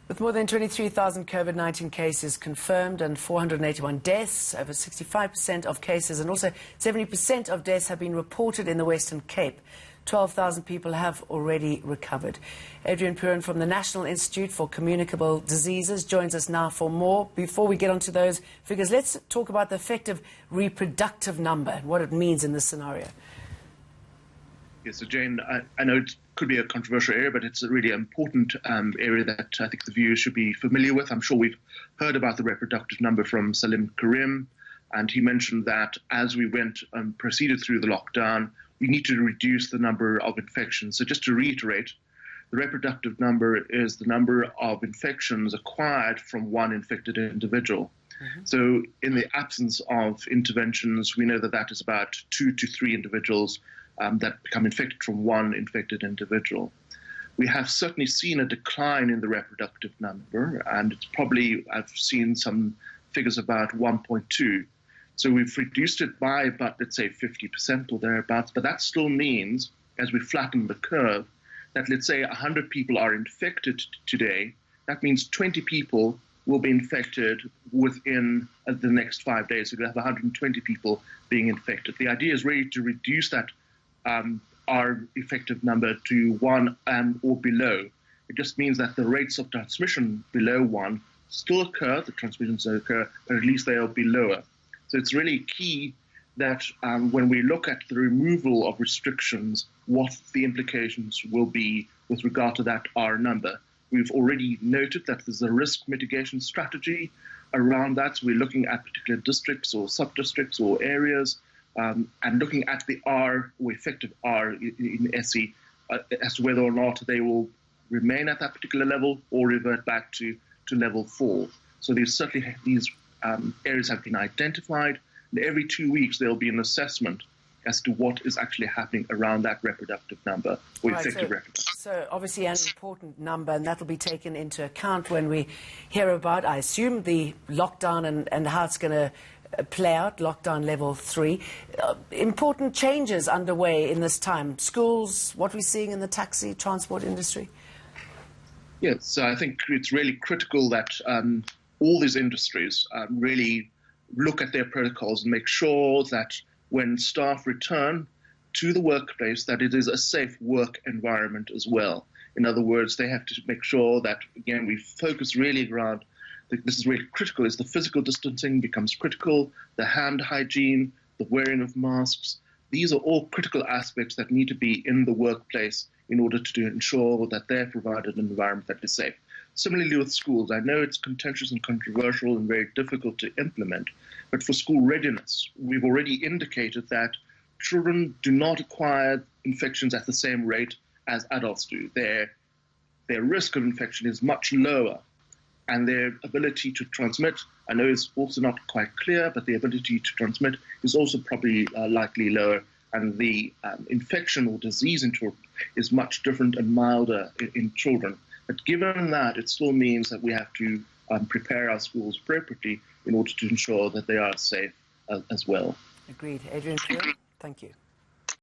With more than 23,000 COVID-19 cases confirmed and 481 deaths, over 65% of cases and also 70% of deaths have been reported in the Western Cape. 12,000 people have already recovered. Adrian Puren from the National Institute for Communicable Diseases joins us now for more. Before we get onto those figures, let's talk about the effective reproductive number and what it means in this scenario. Yes, so Jane, I know it could be a controversial area, but it's a really important area that I think the viewers should be familiar with. I'm sure we've heard about the reproductive number from Salim Karim, and he mentioned that as we proceeded through the lockdown, we need to reduce the number of infections. So just to reiterate, the reproductive number is the number of infections acquired from one infected individual. So in the absence of interventions, we know that that is about 2 to 3 individuals that become infected from one infected individual. We have certainly seen a decline in the reproductive number, and it's probably, I've seen some figures about 1.2. So we've reduced it by about, let's say, 50% or thereabouts, but that still means, as we flatten the curve, that let's say 100 people are infected today, that means 20 people will be infected within the next 5 days. So we'll have 120 people being infected. The idea is really to reduce that our effective number to 1 or below. It just means that the rates of transmission below 1 still occur, the transmissions occur, but at least they are below. So it's really key that when we look at the removal of restrictions, what the implications will be with regard to that R number. We've already noted that there's a risk mitigation strategy around that. So we're looking at particular districts or sub-districts or areas and looking at the R or effective R in SE as to whether or not they will remain at that particular level or revert back to level 4. So there's certainly these areas have been identified, and every 2 weeks there will be an assessment as to what is actually happening around that reproductive number or effective reproductive. So obviously an important number, and that will be taken into account when we hear about, I assume, the lockdown and how it's going to play out, lockdown level 3. Important changes underway in this time. Schools, what we're seeing in the taxi transport industry? Yes, so I think it's really critical that all these industries really look at their protocols and make sure that when staff return to the workplace, that it is a safe work environment as well. In other words, they have to make sure that, again, we focus really around, this is really critical, is the physical distancing becomes critical, the hand hygiene, the wearing of masks. These are all critical aspects that need to be in the workplace in order to ensure that they're provided an environment that is safe. Similarly with schools, I know it's contentious and controversial and very difficult to implement, but for school readiness, we've already indicated that children do not acquire infections at the same rate as adults do. Their risk of infection is much lower, and their ability to transmit, I know it's also not quite clear, but the ability to transmit is also probably likely lower, and the infection or disease in children is much different and milder in children. But given that, it still means that we have to prepare our schools appropriately in order to ensure that they are safe as well. Agreed. Adrian Puren, thank you.